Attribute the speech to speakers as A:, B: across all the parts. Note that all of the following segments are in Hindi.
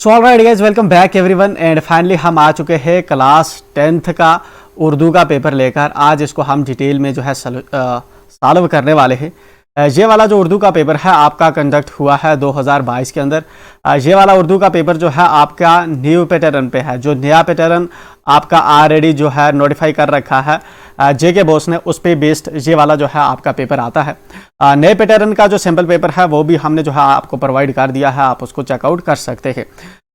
A: So alright guys, welcome back everyone and finally हम आ चुके हैं क्लास 10th का उर्दू का पेपर लेकर। आज इसको हम डिटेल में जो है सॉल्व करने वाले हैं। ये वाला जो उर्दू का पेपर है आपका कंडक्ट हुआ है 2022 के अंदर। ये वाला उर्दू का पेपर जो है आपका न्यू पैटर्न पे है। जो नया पैटर्न आपका ऑलरेडी जो है नोटिफाई कर रखा है जेके बॉस ने, उस पे बेस्ड ये वाला जो है आपका पेपर आता है। नए पैटर्न का जो सैम्पल पेपर है वो भी हमने जो है आपको प्रोवाइड कर दिया है, आप उसको चेकआउट कर सकते हैं।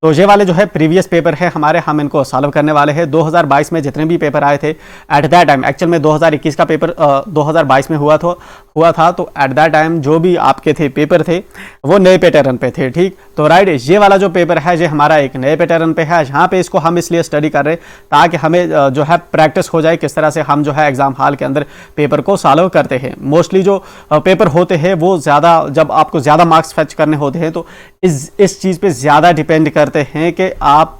A: तो ये वाले जो है प्रीवियस पेपर है हमारे, हम इनको सॉल्व करने वाले हैं। 2022 में जितने भी पेपर आए थे एट दैट टाइम, एक्चुअल में 2021 का पेपर 2022 में हुआ था, तो एट दैट टाइम जो भी आपके थे पेपर थे वो नए पैटर्न पे थे। ठीक, तो राइट, ये वाला जो पेपर है ये हमारा एक नए पैटर्न पे है। यहाँ पे इसको हम इसलिए स्टडी कर रहे हैं ताकि हमें जो है प्रैक्टिस हो जाए किस तरह से हम जो है एग्जाम हॉल के अंदर पेपर को सॉल्व करते हैं। मोस्टली जो पेपर होते हैं वो ज़्यादा, जब आपको ज़्यादा मार्क्स फेच करने होते हैं तो इस चीज़ पे ज़्यादा डिपेंड करते हैं कि आप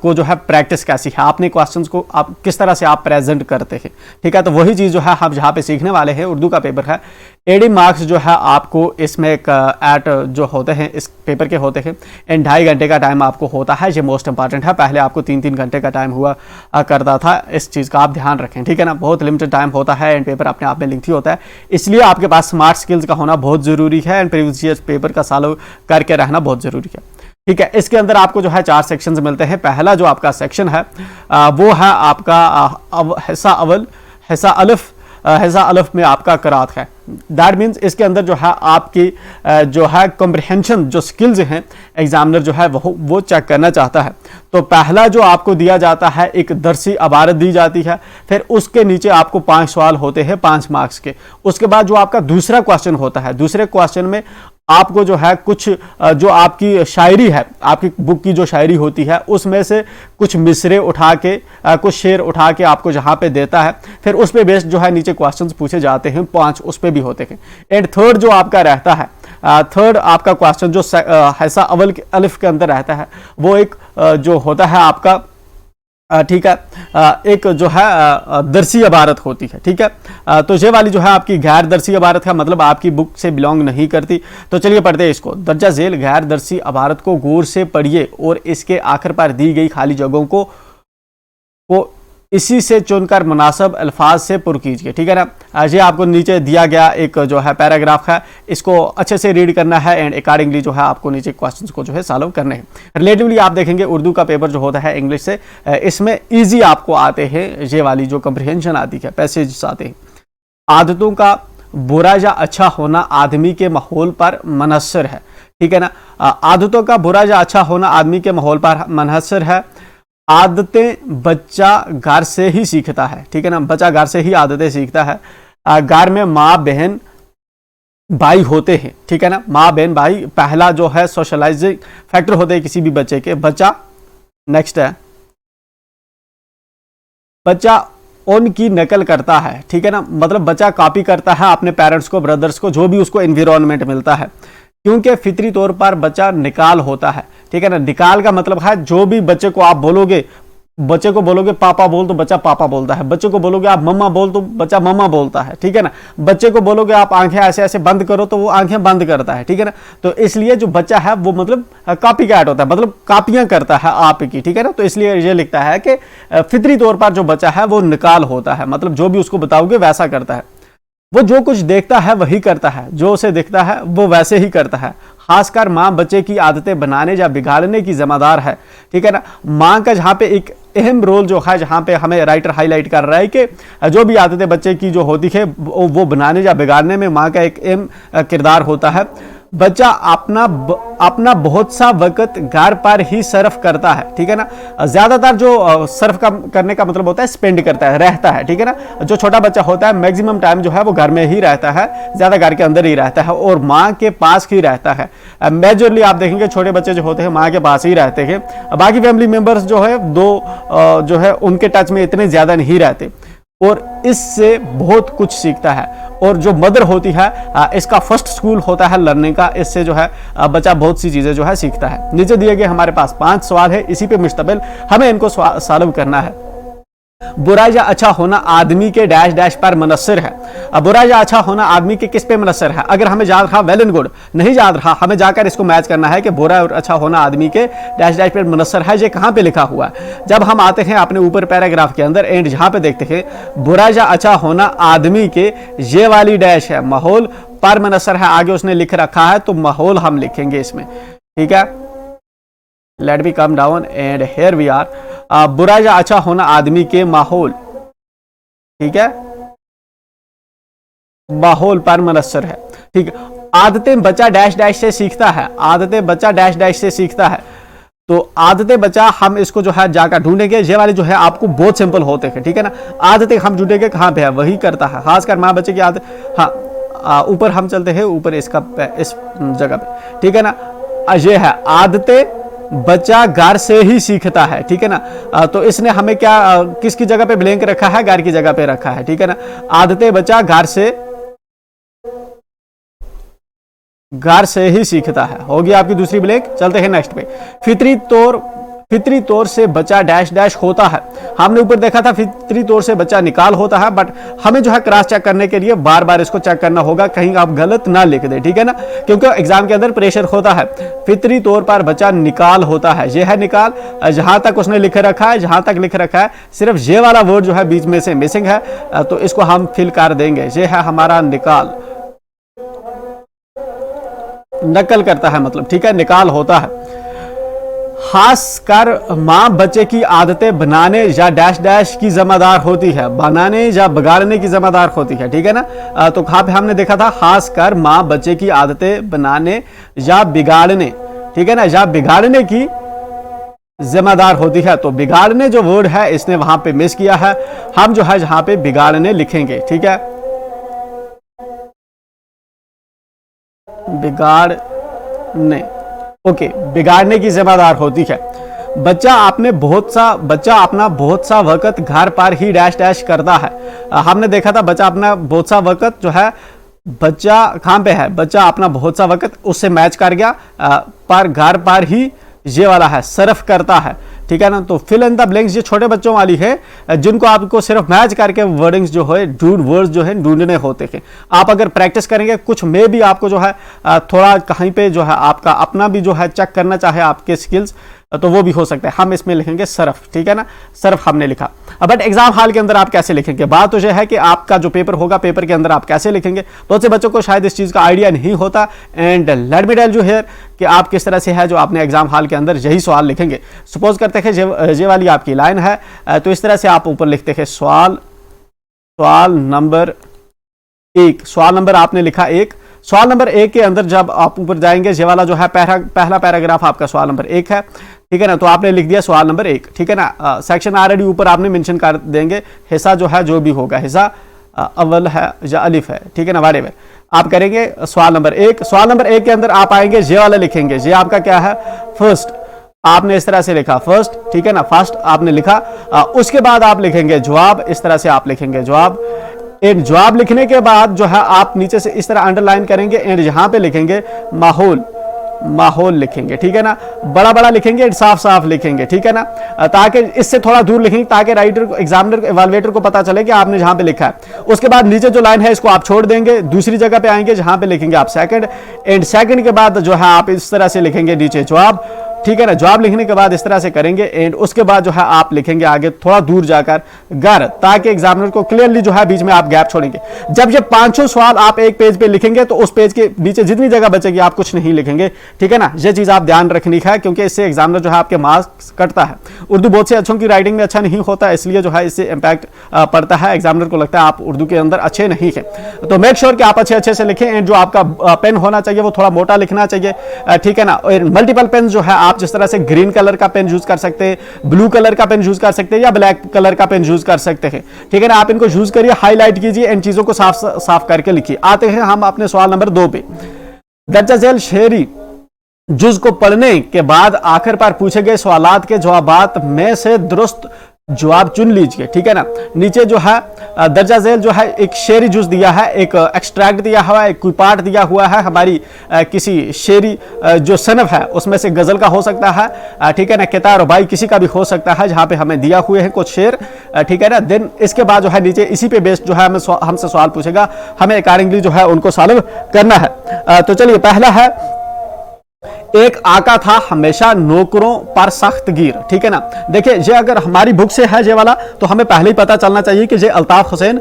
A: को जो है प्रैक्टिस कैसी है, आपने क्वेश्चंस को आप किस तरह से आप प्रेजेंट करते हैं। ठीक है, तो वही चीज़ जो है हम जहाँ पे सीखने वाले हैं। उर्दू का पेपर है, 80 मार्क्स जो है आपको इसमें एट जो होते हैं इस पेपर के होते हैं एंड 2.5 घंटे का टाइम आपको होता है। ये मोस्ट इंपॉर्टेंट है, पहले आपको 3-3 घंटे का टाइम हुआ करता था। इस चीज़ का आप ध्यान रखें, ठीक है ना। बहुत लिमिटेड टाइम होता है एंड पेपर अपने आप में लेंथी होता है, इसलिए आपके पास स्मार्ट स्किल्स का होना बहुत ज़रूरी है एंड प्रीवियस पेपर का सॉल्व करके रहना बहुत ज़रूरी है। ठीक है, इसके अंदर आपको जो है 4 सेक्शंस मिलते हैं। पहला जो आपका सेक्शन है वो है आपका हिस्सा अव्वल, हिस्सा अलिफ। हिस्सा अलिफ में आपका क़राअत है। दैट मीन्स इसके अंदर जो है आपकी जो है कॉम्प्रिहेंशन जो स्किल्स हैं एग्जामिनर जो है वो चेक करना चाहता है। तो पहला जो आपको दिया जाता है एक दरसी इबारत दी जाती है, फिर उसके नीचे आपको 5 सवाल होते हैं 5 मार्क्स के। उसके बाद जो आपका दूसरा क्वेश्चन होता है, दूसरे क्वेश्चन में आपको जो है कुछ जो आपकी शायरी है, आपकी बुक की जो शायरी होती है उसमें से कुछ मिसरे उठा के कुछ शेर उठा के आपको जहाँ पे देता है, फिर उस पे बेस्ड जो है नीचे क्वेश्चंस पूछे जाते हैं, 5 उस पे भी होते हैं। एंड थर्ड जो आपका रहता है, थर्ड आपका क्वेश्चन जो हिस्सा अव्वल के अलिफ के अंदर रहता है वो एक जो होता है आपका ठीक है, एक जो है दरसी इबारत होती है। ठीक है, तो ये वाली जो है आपकी गैर दरसी इबारत है, मतलब आपकी बुक से बिलोंग नहीं करती। तो चलिए पढ़ते हैं इसको। दर्जा झेल गैर दरसी इबारत को गौर से पढ़िए और इसके आखिर पर दी गई खाली जगहों को इसी से चुनकर मुनासिब अल्फाज से पुर कीजिए। ठीक है ना, ये आपको नीचे दिया गया एक जो है पैराग्राफ है, इसको अच्छे से रीड करना है एंड अकॉर्डिंगली जो है आपको नीचे क्वेश्चंस को जो है सॉल्व करने हैं। रिलेटिवली आप देखेंगे उर्दू का पेपर जो होता है इंग्लिश से, इसमें ईजी आपको आते हैं ये वाली जो कंप्रिहेंशन आती है, पैसेज आते हैं। आदतों का बुरा या अच्छा होना आदमी के माहौल पर मुनहसर है। ठीक है ना, आदतों का बुरा या अच्छा होना आदमी के माहौल पर मुनहसर है। आदतें बच्चा घर से ही सीखता है। ठीक है ना, बच्चा घर से ही आदतें सीखता है। घर में माँ बहन भाई होते हैं। ठीक है ना, माँ बहन भाई पहला जो है सोशलाइजिंग फैक्टर होते हैं किसी भी बच्चे के। बच्चा नेक्स्ट है, बच्चा उनकी नकल करता है। ठीक है ना, मतलब बच्चा कॉपी करता है अपने पेरेंट्स को, ब्रदर्स को, जो भी उसको एनवायरनमेंट मिलता है, क्योंकि फितरी तौर पर बच्चा निकाल होता है। ठीक है ना, निकाल का मतलब है जो भी बच्चे को आप बोलोगे, बच्चे को बोलोगे पापा बोल तो बच्चा पापा बोलता है, बच्चे को बोलोगे आप मम्मा बोल तो बच्चा मम्मा बोलता है। ठीक है ना, बच्चे को बोलोगे आप आंखें ऐसे ऐसे बंद करो तो वो आंखें बंद करता है। ठीक है ना, तो इसलिए जो बच्चा है वो मतलब कॉपी कैट होता है, मतलब कॉपियां करता है आपकी। ठीक है ना, तो इसलिए ये लिखता है कि फितरी तौर पर जो बच्चा है वो निकाल होता है, मतलब जो भी उसको बताओगे वैसा करता है। वो जो कुछ देखता है वही करता है, जो उसे दिखता है वो वैसे ही करता है। खासकर माँ बच्चे की आदतें बनाने या बिगाड़ने की जिम्मेदार है। ठीक है ना, माँ का जहाँ पे एक अहम रोल जो है, जहाँ पे हमें राइटर हाईलाइट कर रहा है कि जो भी आदतें बच्चे की जो होती है वो बनाने या बिगाड़ने में माँ का एक अहम किरदार होता है। बच्चा अपना बहुत सा वक्त घर पर ही सर्फ करता है। ठीक है ना, ज्यादातर जो सर्फ करने का मतलब होता है स्पेंड करता है, रहता है। ठीक है ना, जो छोटा बच्चा होता है मैक्सिमम टाइम जो है वो घर में ही रहता है, ज्यादा घर के अंदर ही रहता है और माँ के पास ही रहता है। मेजरली आप देखेंगे छोटे बच्चे जो होते हैं माँ के पास ही रहते हैं, बाकी फैमिली मेंबर्स जो है जो है उनके टच में इतने ज्यादा नहीं रहते और इससे बहुत कुछ सीखता है। और जो मदर होती है इसका फर्स्ट स्कूल होता है लर्निंग का, इससे जो है बच्चा बहुत सी चीजें जो है सीखता है। नीचे दिए गए हमारे पास 5 सवाल है, इसी पे मुश्तमिल हमें इनको सॉल्व करना है। बुरा या अच्छा होना आदमी के डैश डैश पर मुनस्सिर है। अब बुरा या अच्छा होना आदमी के किस पे मुनस्सिर है? अगर हमें याद रहा वेल एंड गुड, नहीं याद रहा हमें जाकर इसको मैच करना है कि बुरा और अच्छा होना आदमी के डैश डैश पर मुनस्सिर है। ये कहां पे लिखा हुआ है? जब हम आते हैं अपने ऊपर पैराग्राफ के अंदर एंड जहां पे देखते हैं बुरा या अच्छा होना आदमी के, ये वाली डैश है माहौल पर मुनस्सिर है, आगे उसने लिख रखा है तो माहौल हम लिखेंगे इसमें, ठीक है। Let me come down and here we are. बुरा या अच्छा होना आदमी के माहौल, ठीक है, माहौल पर मुनस्सिर है, ठीक है। आदतें बच्चा डैश डैश से सीखता है, आदतें बच्चा डैश डैश से सीखता है, तो आदतें बच्चा हम इसको जो है जाकर ढूंढेंगे। ये वाले जो है आपको बहुत सिंपल होते हैं, ठीक है ना। आदतें हम ढूंढेंगे कहां पे है, वही करता है, खासकर माँ बच्चे की आदत। हाँ, ऊपर हम चलते हैं, ऊपर इसका इस जगह पे, ठीक है ना। ये है आदतें बच्चा घर से ही सीखता है, ठीक है ना। तो इसने हमें क्या किसकी जगह पे ब्लैंक रखा है? घर की जगह पे रखा है, ठीक है ना। आदतें बच्चा घर से ही सीखता है, होगी आपकी दूसरी ब्लैंक। चलते हैं नेक्स्ट पे। फितरी तौर से बच्चा डैश डैश होता है। हमने ऊपर देखा था फितरी तौर से बच्चा निकाल होता है, बट हमें जो है क्रॉस चेक करने के लिए बार बार इसको चेक करना होगा, कहीं आप गलत ना लिख दे, ठीक है ना, क्योंकि एग्जाम के अंदर प्रेशर होता है। फितरी तौर पर बच्चा निकाल होता है, ये है निकाल। जहां तक उसने लिख रखा है, जहां तक लिख रखा है, सिर्फ ये वाला वर्ड जो है बीच में से मिसिंग है, तो इसको हम फिल कर देंगे। ये है हमारा निकाल, नकल करता है मतलब, ठीक है, निकाल होता है। खासकर माँ बच्चे की आदतें बनाने या डैश डैश की जिम्मेदार होती है, बनाने या बिगाड़ने की जिम्मेदार होती है, ठीक है ना। तो कहां पे हमने देखा था? खासकर माँ बच्चे की आदतें बनाने या बिगाड़ने, ठीक है ना, या बिगाड़ने की जिम्मेदार होती है। तो बिगाड़ने जो वर्ड है इसने वहां पे मिस किया है, हम जो है जहां पे बिगाड़ने लिखेंगे, ठीक है, बिगाड़ने, ओके, बिगाड़ने की जिम्मेदार होती है। बच्चा अपना बहुत सा वक्त घर पर ही डैश डैश करता है। हमने देखा था बच्चा अपना बहुत सा वक्त जो है, बच्चा कहां पे है? बच्चा अपना बहुत सा वक्त उससे मैच कर गया, पर घर पर ही ये वाला है सर्फ करता है, ठीक है ना। तो फिल इन द ब्लैंक्स ये छोटे बच्चों वाली है, जिनको आपको सिर्फ मैच करके वर्डिंग्स जो है वर्ड्स जो है ढूंढने होते हैं। आप अगर प्रैक्टिस करेंगे, कुछ में भी आपको जो है थोड़ा कहीं पे जो है आपका अपना भी जो है चेक करना चाहे आपके स्किल्स, तो वो भी हो सकता है। हम इसमें लिखेंगे सर्फ, ठीक है ना, सर्फ हमने लिखा। बट एग्जाम हॉल के अंदर आप कैसे लिखेंगे? बात तो यह है कि आपका जो पेपर होगा, पेपर के अंदर आप कैसे लिखेंगे, बहुत से बच्चों को शायद इस चीज का आइडिया नहीं होता। And let me tell you here कि आप किस तरह से है जो आपने एग्जाम हॉल के अंदर यही सवाल लिखेंगे। सपोज करते हैं ये वाली आपकी लाइन है, तो इस तरह से आप ऊपर लिखते हैं सवाल नंबर 1। सवाल नंबर आपने लिखा 1। सवाल नंबर 1 के अंदर जब आप ऊपर जाएंगे, ये वाला जो है पहला पैराग्राफ आपका सवाल नंबर 1 है, ठीक है ना। तो आपने लिख दिया सवाल नंबर 1, ठीक है ना। सेक्शन ऑलरेडी ऊपर आपने मेंशन कर देंगे, हिस्सा जो है जो भी होगा, हिस्सा अव्वल है या अलिफ है, ठीक है ना, व्हाटएवर आप करेंगे। सवाल नंबर 1, सवाल नंबर 1 के अंदर आप आएंगे, ये वाला लिखेंगे, ये आपका क्या है? फर्स्ट। आपने इस तरह से लिखा फर्स्ट, ठीक है ना, फर्स्ट आपने लिखा। उसके बाद आप लिखेंगे जवाब, इस तरह से आप लिखेंगे जवाब। एंड जवाब लिखने के बाद जो है आप नीचे से इस तरह अंडरलाइन करेंगे एंड यहां पे लिखेंगे माहौल लिखेंगे, ठीक है ना, बड़ा बड़ा लिखेंगे, साफ साफ लिखेंगे, ठीक है ना, ताकि इससे थोड़ा दूर लिखेंगे, ताकि राइटर को, एग्जामिनर को, इवैल्यूएटर को पता चले कि आपने जहां पे लिखा है। उसके बाद नीचे जो लाइन है इसको आप छोड़ देंगे, दूसरी जगह पे आएंगे जहां पे लिखेंगे आप सेकंड। एंड सेकंड के बाद जो है आप इस तरह से लिखेंगे नीचे जवाब, ठीक है ना। जवाब लिखने के बाद इस तरह से करेंगे एंड उसके बाद जो है आप लिखेंगे आगे थोड़ा दूर जाकर घर, ताकि एग्जामिनर को क्लियरली जो है बीच में आप गैप छोड़ेंगे। जब ये 500 सवाल आप एक पेज पे लिखेंगे तो उस पेज के नीचे जितनी जगह बचेगी आप कुछ नहीं लिखेंगे, ठीक है ना। ये चीज आप ध्यान रखनी है, क्योंकि इससे एग्जामिनर जो है आपके मार्क्स कटता है। उर्दू बहुत से अच्छों की राइटिंग में अच्छा नहीं होता, इसलिए जो है इससे इंपैक्ट पड़ता है, एग्जामिनर को लगता है आप उर्दू के अंदर अच्छे नहीं है। तो मेक श्योर कि आप अच्छे से लिखें एंड जो आपका पेन होना चाहिए वो थोड़ा मोटा लिखना चाहिए, ठीक है ना। और मल्टीपल पेन जो है आप जिस तरह से ग्रीन कलर का पेन यूज कर सकते हैं, ब्लू कलर का पेन यूज कर सकते हैं या ब्लैक कलर का पेन यूज कर सकते हैं, ठीक है ना। आप इनको यूज करिए, हाईलाइट कीजिए, इन चीजों को साफ करके लिखिए। आते हैं हम अपने सवाल नंबर 2 पे। दर्जा झेल शेरी जुज को पढ़ने के बाद आखिर पर पूछे गए सवालात के जवाबात में से दुरुस्त जवाब चुन लीजिए, ठीक है ना। नीचे जो है दर्जा झेल जो है एक शेरी जुज दिया है, एक एक्सट्रैक्ट दिया हुआ है, एक कोई पार्ट दिया हुआ है हमारी किसी शेरी जो सनफ है उसमें से गजल का हो सकता है, ठीक है ना, कितार भाई किसी का भी हो सकता है, जहां पे हमें दिया हुए हैं कुछ शेर, ठीक है ना। देन इसके बाद जो है नीचे इसी पे बेस्ड जो है हमसे सवाल पूछेगा, हमें अकॉर्डिंगली जो है उनको सॉल्व करना है। तो चलिए पहला है, एक आका था हमेशा नौकरों पर सख्त गिर, ठीक है ना। देखिए ये अगर हमारी बुक से है ये वाला तो हमें पहले ही पता चलना चाहिए कि ये अल्ताफ हुसैन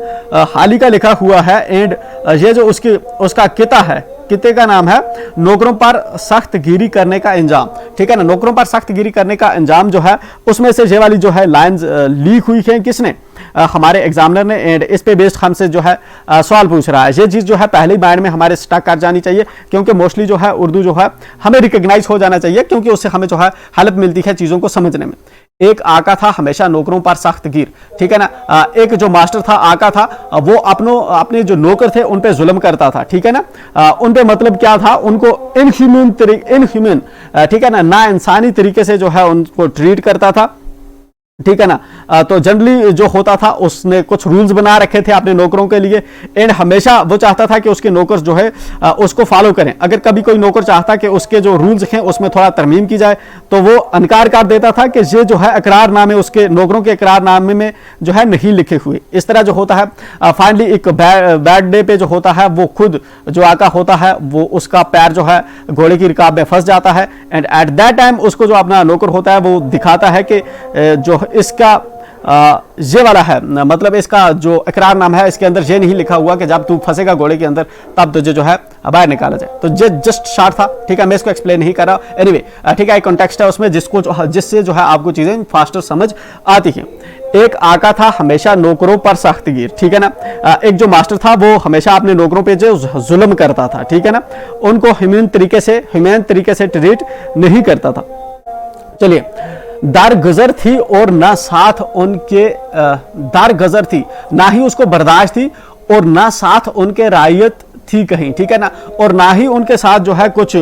A: हाली का लिखा हुआ है। एंड ये जो उसका किता है, किते का नाम है नौकरों पर सख्त गिरी करने का इंजाम, ठीक है ना। नौकरों पर सख्त गिरी करने का इंजाम जो है उसमें से ये वाली जो है लाइंस लीक हुई है किसने, हमारे एग्जामिनर ने। एंड इस पे बेस्ड हमसे जो है सवाल पूछ रहा है। ये चीज जो है पहले ही माइंड में हमारे स्टक कर जानी चाहिए, क्योंकि मोस्टली जो है उर्दू जो है हमें रिकॉग्नाइज हो जाना चाहिए, क्योंकि उससे हमें जो है हेल्प मिलती है चीजों को समझने में। एक आका था हमेशा नौकरों पर सख्त गिर, ठीक है ना। एक जो मास्टर था, आका था, वो अपने जो नौकर थे उन पे जुल्म करता था, ठीक है ना। उन पे मतलब क्या था, उनको इनह्यूमन, ठीक है ना इंसानी तरीके से जो है उनको ट्रीट करता था, ठीक है ना। तो जनरली जो होता था उसने कुछ रूल्स बना रखे थे अपने नौकरों के लिए, एंड हमेशा वो चाहता था कि उसके नौकर जो है उसको फॉलो करें। अगर कभी कोई नौकर चाहता कि उसके जो रूल्स हैं उसमें थोड़ा तरमीम की जाए तो वो इनकार कर देता था कि ये जो है इकरारनामे उसके नौकरों के इकरारनामे में जो है नहीं लिखे हुए। इस तरह जो होता है फाइनली एक बैड डे पे जो होता है वो खुद जो आका होता है वो उसका पैर जो है घोड़े की रिकाब में फंस जाता है, एंड एट दैट टाइम उसको जो अपना नौकर होता है वो दिखाता है कि जो इसका ये वाला है, मतलब इसका जो इकरारनामा है इसके अंदर ये नहीं लिखा हुआ कि जब तू फंसेगा घोड़े के अंदर तब तुझे जो है बाहर निकाला जाए। तो ये जस्ट शार्ट था, ठीक है, मैं इसको एक्सप्लेन नहीं कर रहा। एनीवे ठीक है, एक कॉन्टेक्स्ट है उसमें जिससे जो है आपको चीजें फास्टर समझ आती हैं। एक आका था हमेशा नौकरों पर सख्त गिर, ठीक है ना। एक जो मास्टर था वो हमेशा अपने नौकरों पे जो जुल्म करता था, ठीक है ना, उनको ह्यूमन तरीके से ट्रीट नहीं करता था। चलिए, दार गजर थी और ना साथ उनके दार गजर थी, ना ही उसको बर्दाश्त थी और ना साथ उनके रायत थी कहीं, ठीक है ना, और ना ही उनके साथ जो है कुछ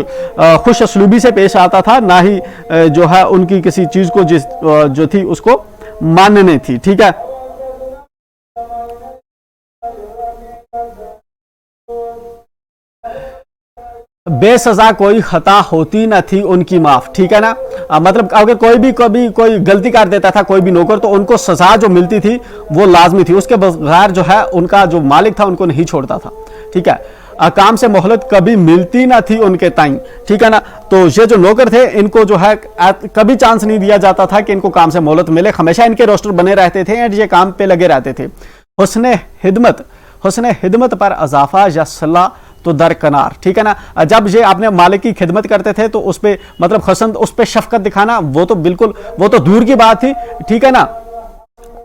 A: खुश असलूबी से पेश आता था, ना ही जो है उनकी किसी चीज को जो थी उसको मानने थी, ठीक है। बेसजा कोई खता होती न थी उनकी माफ, ठीक है ना। मतलब अगर कोई गलती कर देता था कोई भी नौकर तो उनको सजा जो मिलती थी वो लाजमी थी, उसके बगैर जो है उनका जो मालिक था उनको नहीं छोड़ता था, ठीक है। काम से मोहलत कभी मिलती ना थी उनके ताई, ठीक है ना। तो ये जो नौकर थे इनको जो है कभी चांस नहीं दिया जाता था कि इनको काम से मोहलत मिले, हमेशा इनके रोस्टर बने रहते थे एंड ये काम पे लगे रहते थे। हुस्ने हिदमत पर अजाफा या सलाह तो दरकनार, ठीक है ना। जब ये अपने मालिक की खिदमत करते थे तो उस पे मतलब हसन उस पे शफकत दिखाना वो तो दूर की बात थी, ठीक है ना।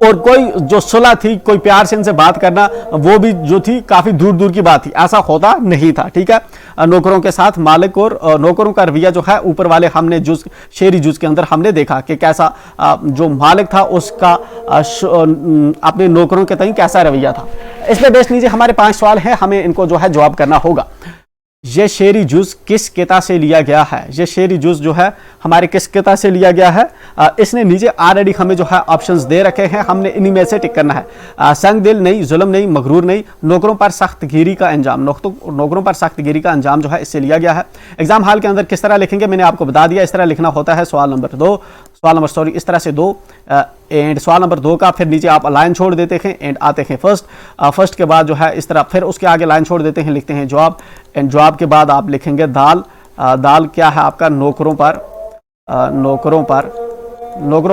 A: और कोई जो सुलह थी, कोई प्यार से इनसे बात करना वो भी जो थी काफी दूर की बात थी, ऐसा होता नहीं था, ठीक है। नौकरों के साथ मालिक और नौकरों का रवैया जो है ऊपर वाले हमने शेरी जुज के अंदर हमने देखा कि कैसा जो मालिक था उसका अपने नौकरों के तय कैसा रवैया था। इसमें बेस लीजिए, हमारे 5 सवाल हैं, हमें इनको जो है जवाब करना होगा। ये शेरी जुज किस किताब से लिया गया है, ये शेरी जुज जो है हमारे किस किताब से लिया गया है, इसने नीचे ऑलरेडी हमें जो है ऑप्शंस दे रखे हैं, हमने इन्हीं में से टिक करना है। संग दिल नहीं, जुल्म नहीं, मगरूर नहीं, नौकरों पर सख्त गिरी का अंजाम, नौकरों पर सख्त गिरी का अंजाम जो है इससे लिया गया है। एग्जाम हॉल के अंदर किस तरह लिखेंगे मैंने आपको बता दिया, इस तरह लिखना होता है इस तरह से 2 एंड सवाल नंबर 2 का फिर नीचे आप लाइन छोड़ देते हैं एंड आते हैं फर्स्ट के बाद जो है इस तरह फिर उसके आगे लाइन छोड़ देते हैं, लिखते हैं जवाब, एंड जवाब के बाद आप लिखेंगे दाल क्या है आपका नौकरों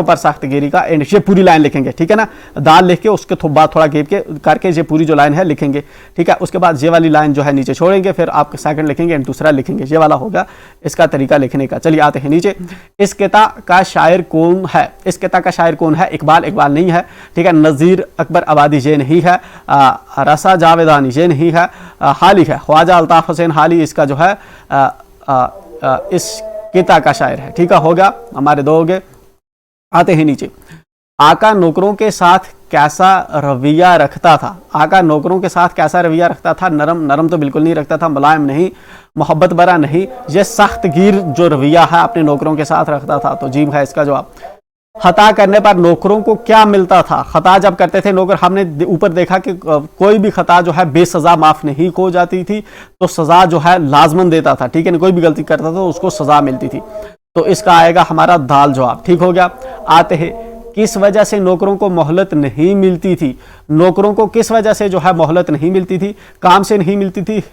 A: पर सख्तगिरी का, एंड ये पूरी लाइन लिखेंगे, ठीक है ना। दाल लिख के उसके बाद थोड़ा गेप के करके ये पूरी जो लाइन है लिखेंगे, ठीक है। उसके बाद ये वाली लाइन जो है नीचे छोड़ेंगे, फिर आप सेकंड लिखेंगे एंड दूसरा लिखेंगे, ये वाला होगा इसका तरीका लिखने का। चलिए आते हैं नीचे। इस किताब का शायर कौन है, इस किताब का शायर कौन है? इकबाल नहीं है, ठीक है। नज़ीर अकबर आबादी ये नहीं है, रसा जावेदानी ये नहीं है, हाली है ख्वाजा अल्ताफ हुसैन हाली इसका जो है इस किताब का शायर है, ठीक है। होगा हमारे 2 हो गए। आते हैं नीचे। आका नौकरों के साथ कैसा रवैया रखता था, आका नौकरों के साथ कैसा रवैया रखता था? नरम तो बिल्कुल नहीं रखता था, मुलायम नहीं, मोहब्बत भरा नहीं, यह सख्त गिर जो रवैया है अपने नौकरों के साथ रखता था, तो जीम है इसका जवाब। खता करने पर नौकरों को क्या मिलता था। खता जब करते थे नौकर, हमने ऊपर देखा कि कोई भी खता जो है बेसजा माफ नहीं हो जाती थी, तो सजा जो है लाजमन देता था, ठीक है ना। कोई भी गलती करता था तो उसको सजा मिलती थी। तो इसका आएगा हमारा दाल जवाब, ठीक हो गया। आते हैं, किस वजह से नौकरों को मोहलत नहीं मिलती थी। नौकरों को किस वजह से जो है मोहलत नहीं मिलती थी। काम से नहीं मिलती थी,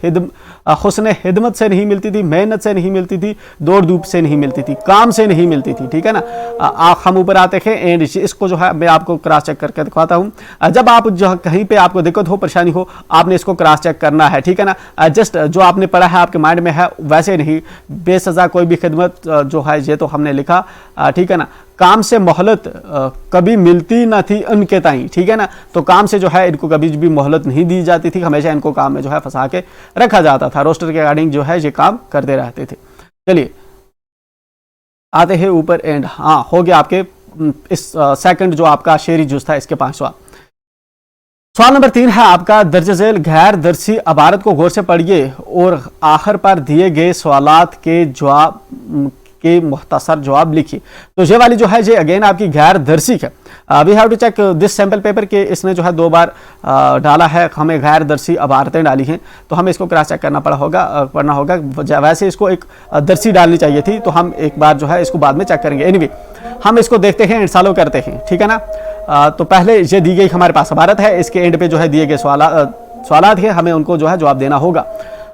A: हुस्न हिदमत से नहीं मिलती थी, मेहनत से नहीं मिलती थी, दौड़ धूप से नहीं मिलती थी, काम से नहीं मिलती थी, ठीक है ना। हम ऊपर आते हैं एंड इसको जो है मैं आपको क्रॉस चेक करके दिखाता हूँ। जब आप जो कहीं पे आपको दिक्कत हो, परेशानी हो, आपने इसको क्रॉस चेक करना है, ठीक है ना। जस्ट जो आपने पढ़ा है आपके माइंड में है वैसे नहीं, बेसजा कोई भी खिदमत जो है ये तो हमने लिखा, ठीक है ना। काम से मोहलत कभी मिलती ना थी उनके ताई, ठीक है ना। तो काम से जो है इनको कभी भी मोहलत नहीं दी जाती थी, हमेशा इनको काम में जो है फंसा के रखा जाता था। रोस्टर के अकॉर्डिंग जो है ये काम करते रहते थे। चलिए आते हैं ऊपर एंड, हाँ हो गया आपके इस सेकंड जो आपका शेरी जुज था इसके 5 सवाल। सवाल नंबर 3 है आपका, दर्ज झेल गैर दरसी इबारत को गौर से पढ़िए और आखिर पर दिए गए सवालात के जवाब के मुख्तसर जवाब लिखिए। तो ये वाली जो है ये अगेन आपकी गैर दरसी है। We have to check this sample paper के इसने जो है 2 बार डाला है, हमें गैर दरसी इबारतें डाली हैं, तो हमें इसको क्रॉस चेक करना पड़ना होगा। वैसे इसको एक दरसी डालनी चाहिए थी, तो हम एक बार जो है इसको बाद में चेक करेंगे। एनीवे हम इसको देखते हैं, इंसालो करते हैं, ठीक है ना। तो पहले ये दी गई हमारे पास इबारत है, इसके एंड पे जो है दिए गए सवालात हैं, हमें उनको जो है जवाब देना होगा।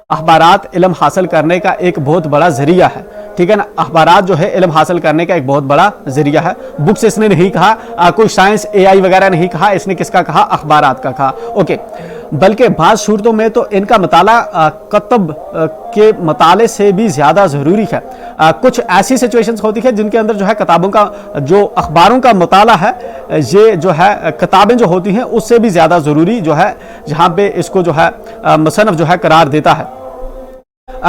A: अखबारात इल्म हासिल करने का एक बहुत बड़ा जरिया है, ठीक है ना। अखबारात जो है इल्म हासिल करने का एक बहुत बड़ा जरिया है। बुक्स इसने नहीं कहा, कोई साइंस AI वगैरह नहीं कहा, इसने किसका कहा, अखबारात का कहा, ओके। बल्कि बाज़ सूरतों में तो इनका मताला कतब के मताले से भी ज़्यादा ज़रूरी है। कुछ ऐसी सिचुएशंस होती है जिनके अंदर जो है किताबों का, जो अखबारों का मताला है, ये जो है किताबें जो होती हैं उससे भी ज़्यादा ज़रूरी जो है, जहाँ पे इसको जो है मुसन्नफ़ जो है करार देता है,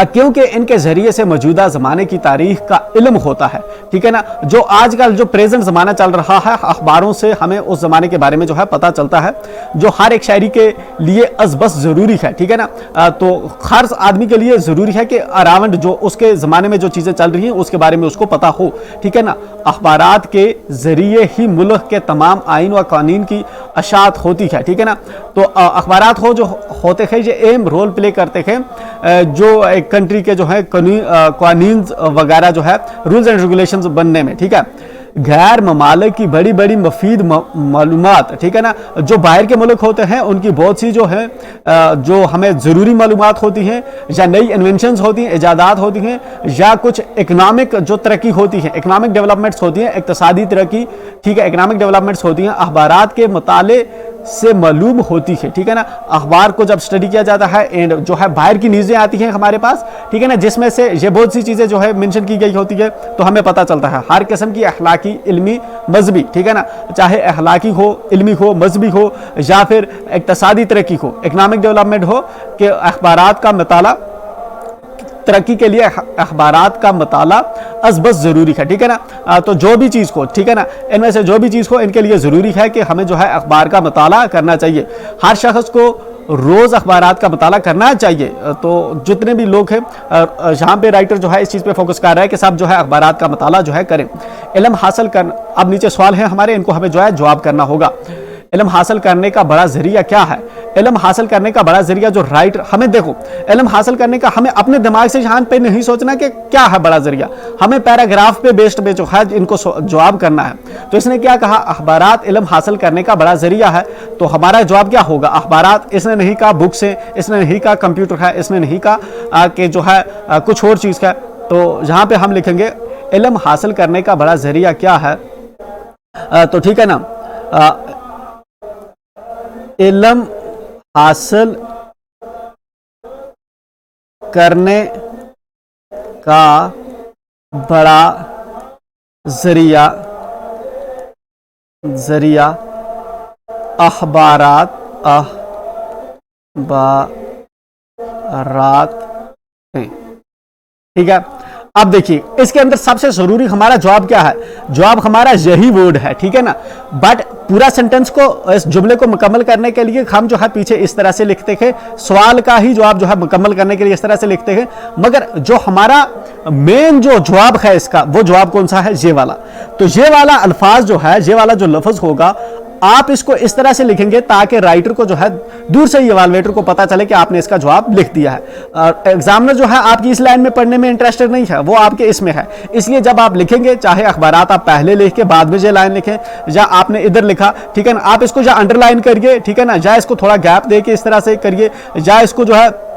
A: क्योंकि इनके जरिए से मौजूदा जमाने की तारीख का इल्म होता है, ठीक है ना। जो आजकल जो प्रेजेंट जमाना चल रहा है, अखबारों से हमें उस जमाने के बारे में जो है पता चलता है, जो हर एक शायरी के लिए अज़बस जरूरी है, ठीक है ना। तो हर आदमी के लिए जरूरी है कि अराउंड जो उसके जमाने में जो चीजें चल रही हैं उसके बारे में उसको पता हो, ठीक है ना। अखबारात के जरिए ही मुल्क के तमाम आइन व कानून की अशात होती है, ठीक है ना। तो अखबारात हो जो होते हैं ये अहम रोल प्ले करते हैं, जो एक कंट्री के जो है कानून वगैरह जो है रूल्स एंड रेगुलेशंस बनने में, ठीक है। गैर ममालिक की बड़ी बड़ी मुफीद मालूमात, ठीक है ना। जो बाहर के मुल्क होते हैं उनकी बहुत सी जो है जो हमें ज़रूरी मालूमात होती हैं, या नई इन्वेंशंस होती हैं, इजादात होती हैं, या कुछ इकनॉमिक जो तरक्की होती है, इकनॉमिक डेवलपमेंट्स होती हैं, इक़्तिसादी तरक्की, ठीक है, इकनॉमिक डेवलपमेंट्स होती हैं, अखबारात के मुताले से मालूम होती है, ठीक है ना। अखबार को जब स्टडी किया जाता है एंड जो है बाहर की न्यूज़ें आती हैं हमारे पास, ठीक है ना, जिसमें से ये बहुत सी चीज़ें जो है मेंशन की गई होती है, तो हमें पता चलता है हर किस्म की अखलाकी, इल्मी, मजहबी, ठीक है ना, चाहे अखलाकी हो, इल्मी हो, मजहबी हो, या फिर इक़्तिसादी तरक्की हो, इकनॉमिक डेवलपमेंट हो, कि अखबारात का मुताला तरक्की के लिए अखबारात का मुताला अज़बस ज़रूरी है, ठीक है ना। तो जो भी चीज़ को, ठीक है ना, इनमें से जो भी चीज़ को इनके लिए ज़रूरी है कि हमें जो है अखबार का मुताला करना चाहिए। हर शख्स को रोज़ अखबारात का मुताला करना चाहिए। तो जितने भी लोग हैं, यहाँ पे राइटर जो है इस चीज़ पे फोकस कर रहा है कि सब जो है अखबारात का मुताला जो है करें। इल्म हासिल कर, अब नीचे सवाल है हमारे, इनको हमें जो है जवाब करना होगा। इल्म हासिल करने का बड़ा जरिया क्या है। इल्म हासिल करने का बड़ा जरिया जो राइटर, हमें देखो इल्म हासिल करने का, हमें अपने दिमाग से यहाँ पे नहीं सोचना कि क्या है बड़ा जरिया, हमें पैराग्राफ पे बेस्ड पे जो है इनको जवाब करना है। तो इसने क्या कहा, अखबारात इल्म हासिल करने का बड़ा जरिया है, तो हमारा जवाब क्या होगा, अखबारात। इसने नहीं कहा बुक्स है, इसने नहीं कहा कंप्यूटर है, इसने नहीं कहा कि जो है कुछ और चीज़ का। तो यहाँ पे हम लिखेंगे इल्म हासिल करने का बड़ा जरिया क्या है। तो ठीक है ना, इल्म हासिल करने का बड़ा जरिया अखबारात हैं, ठीक है। अब देखिए इसके अंदर सबसे जरूरी हमारा जवाब क्या है, जवाब हमारा यही वर्ड है, ठीक है ना। बट पूरा सेंटेंस को, इस जुमले को मुकम्मल करने के लिए हम जो है पीछे इस तरह से लिखते हैं, सवाल का ही जवाब जो है मुकम्मल करने के लिए इस तरह से लिखते हैं, मगर जो हमारा मेन जो जवाब है इसका, वो जवाब कौन सा है, ये वाला। तो ये वाला अल्फाज जो है, ये वाला जो लफ्ज होगा, आप इसको इस तरह से लिखेंगे ताकि राइटर को जो है दूर से ही इवैल्यूएटर को पता चले कि आपने इसका जवाब लिख दिया है। एग्जामिनर जो है आपकी इस लाइन में पढ़ने में इंटरेस्टेड नहीं है, वो आपके इसमें है। इसलिए जब आप लिखेंगे, चाहे अखबारात आप पहले लिख के बाद में ये लाइन लिखें, या आपने इधर लिखा, ठीक है ना, आप इसको या अंडरलाइन करिए, ठीक है ना, या इसको थोड़ा गैप दे के इस तरह से करिए, या इसको जो है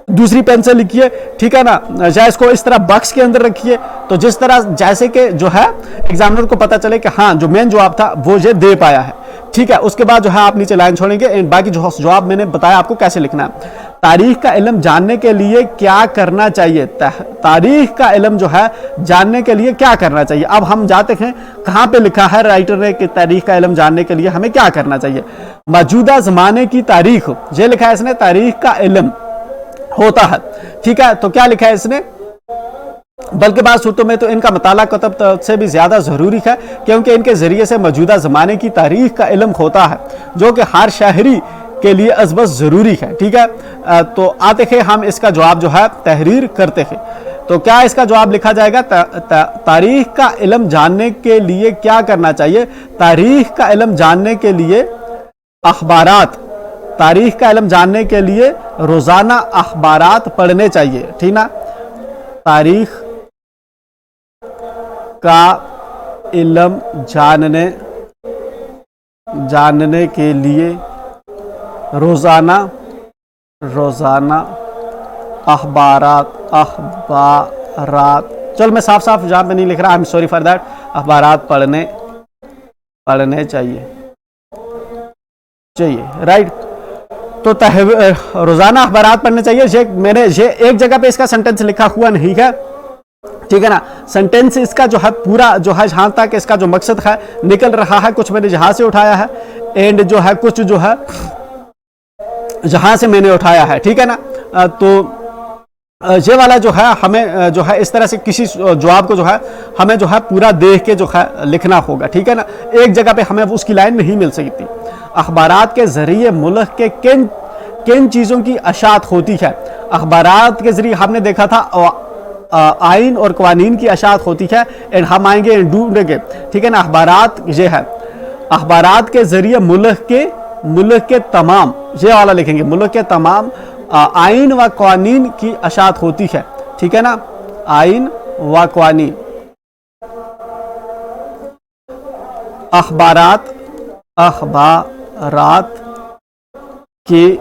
A: दूसरी पेन से लिखिए, ठीक है ना, या इसको इस तरह बॉक्स के अंदर रखिए। तो जिस तरह जैसे कि जो है एग्जामिनर को पता चले कि हाँ जो मेन जवाब था वो ये दे पाया है, ठीक है। उसके बाद जो है आप नीचे लाइन छोड़ेंगे एंड बाकी जो जवाब मैंने बताया आपको कैसे लिखना है। तारीख का इल्म जानने के लिए क्या करना चाहिए, तारीख का इल्म जो है जानने के लिए क्या करना चाहिए। अब हम जाते हैं कहां पे लिखा है राइटर ने कि तारीख का इल्म जानने के लिए हमें क्या करना चाहिए। मौजूदा जमाने की तारीख, ये लिखा है इसने, तारीख का इल्म होता है, ठीक है। तो क्या लिखा है इसने, बल्कि बात सूरतों में तो इनका मुताला कुतुब से भी ज्यादा जरूरी है, क्योंकि इनके जरिए से मौजूदा जमाने की तारीख का इल्म होता है, जो कि हर शहरी के लिए अज़बस जरूरी है, ठीक है। तो आते हैं हम इसका जवाब जो है तहरीर करते हैं। तो क्या इसका जवाब लिखा जाएगा, तारीख का इल्म जानने के लिए क्या करना चाहिए। तारीख का इल्म जानने के लिए अखबारात, तारीख का इल्म जानने के लिए रोजाना अखबारात पढ़ने चाहिए, ठीक ना। तारीख का इल्म जानने के लिए रोजाना अखबारात, चल मैं साफ साफ जहां पे नहीं लिख रहा, I am sorry for that, अखबारात पढ़ने चाहिए, राइट। तो रोजाना अखबारात पढ़ने चाहिए। मैंने एक जगह पे इसका सेंटेंस लिखा हुआ नहीं है, ठीक है ना। सेंटेंस इसका जो है पूरा जो है जहां तक इसका जो मकसद है निकल रहा है, कुछ मैंने जहां से उठाया है एंड जो है कुछ जो है जहां से मैंने उठाया है, ठीक है ना। तो ये वाला जो है हमें जो है इस तरह से किसी जवाब को जो है हमें जो है पूरा देख के जो है लिखना होगा, ठीक है ना। एक जगह पे हमें उसकी लाइन नहीं मिल सकती। अखबारात के जरिए मुल्क के किन चीज़ों की अशात होती है। अखबारात के जरिए हमने देखा था आइन और कवानीन की अशात होती है एंड हम आएंगे ढूंढेंगे, ठीक है ना। अखबारात ये है, अखबारात के जरिए मुल्क के तमाम, ये वाला लिखेंगे, मुल्क के तमाम आइन व कवानीन की अशात होती है, ठीक है ना। आइन व कवानीन, अखबारात के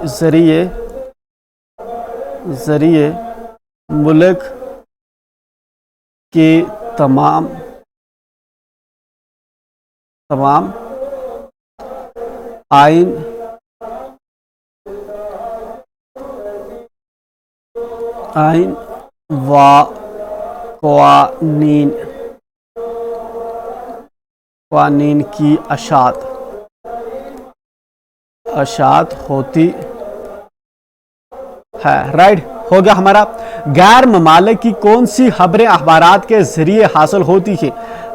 A: जरिए मुल्क के तमाम आइन व कवानीन की अशात होती है, राइट। हो गया हमारा। गैर ममालिक की कौन सी खबरें अखबारात के जरिए हासिल होती है।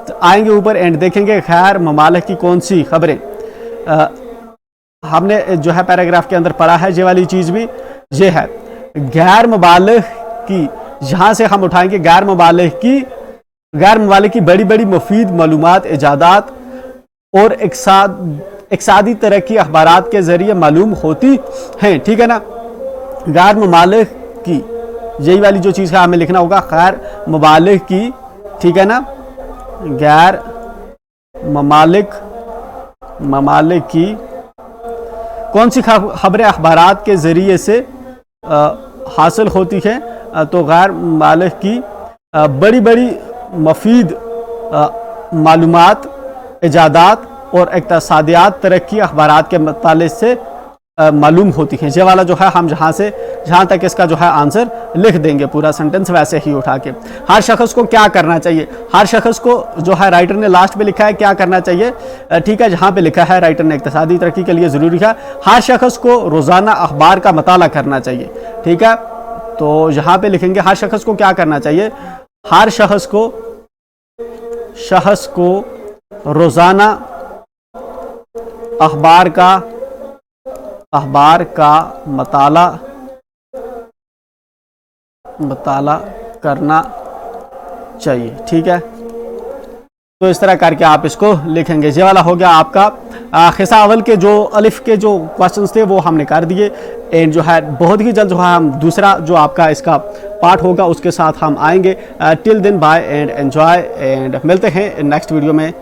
A: तो आएंगे ऊपर एंड देखेंगे गैर ममालिक की कौन सी खबरें। हमने जो है पैराग्राफ के अंदर पढ़ा है, ये वाली चीज भी ये है गैर ममालिक की, जहां से हम उठाएंगे गैर ममालिक की बड़ी बड़ी मुफीद मालूमात, इजादात और इक्तिसादी तरक्की अखबारात के जरिए मालूम होती हैं, ठीक है ना। गैर ममालिक की, यही वाली जो चीज़ है हमें लिखना होगा, गैर ममालिक की, ठीक है ना। गैर ममालिक की कौन सी खबरें अखबारात के जरिए से हासिल होती है। तो गैर ममालिक की बड़ी बड़ी मुफीद मालूमात, इजादात और इक्तिसादियात तरक्की अखबारात के मतलब से मालूम होती है। ये वाला जो है हम जहाँ तक इसका जो है आंसर लिख देंगे, पूरा सेंटेंस वैसे ही उठा के। हर शख्स को क्या करना चाहिए, हर शख्स को जो है राइटर ने लास्ट में लिखा है क्या करना चाहिए, ठीक है। जहाँ पे लिखा है राइटर ने इक्तिसादी तरक्की के लिए ज़रूरी है, हर शख्स को रोज़ाना अखबार का मताला करना चाहिए, ठीक है। तो यहाँ पे लिखेंगे हर शख्स को क्या करना चाहिए, हर शख्स को रोज़ाना अखबार का मताला करना चाहिए। ठीक है, तो इस तरह करके आप इसको लिखेंगे। ये वाला हो गया आपका हिस्सा अव्वल के जो अलिफ के जो क्वेश्चंस थे वो हमने कर दिए। एंड जो है बहुत ही जल्द जो है हम दूसरा जो आपका इसका पार्ट होगा उसके साथ हम आएंगे। Till then bye and enjoy, and मिलते हैं नेक्स्ट वीडियो में।